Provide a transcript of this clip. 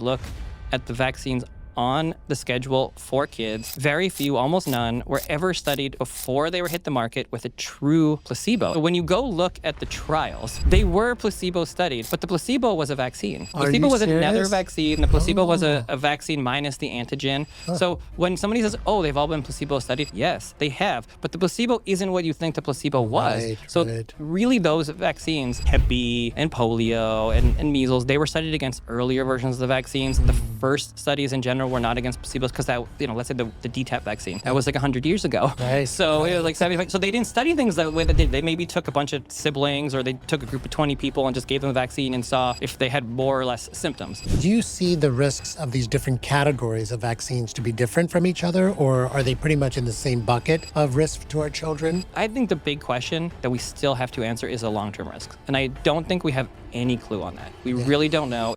Look at the vaccines on the schedule for kids. Very few, almost none, were ever studied before they were hit the market with a true placebo. When you go look at the trials, they were placebo studied, but the placebo was a vaccine. Placebo was another vaccine. The placebo was a vaccine minus the antigen. So when somebody says, oh, they've all been placebo studied, yes, they have. But the placebo isn't what you think the placebo was. Really those vaccines, Hep B and polio and measles, they were studied against earlier versions of the vaccines. The first studies in general were not against placebos because that, let's say the DTaP vaccine, that was like 100 years ago. So it was like 75. So they didn't study things that way. They maybe took a bunch of siblings or they took a group of 20 people and just gave them a vaccine and saw if they had more or less symptoms. Do you see the risks of these different categories of vaccines to be different from each other, or are they pretty much in the same bucket of risk to our children? I think the big question that we still have to answer is a long-term risk. And I don't think we have any clue on that. We really don't know.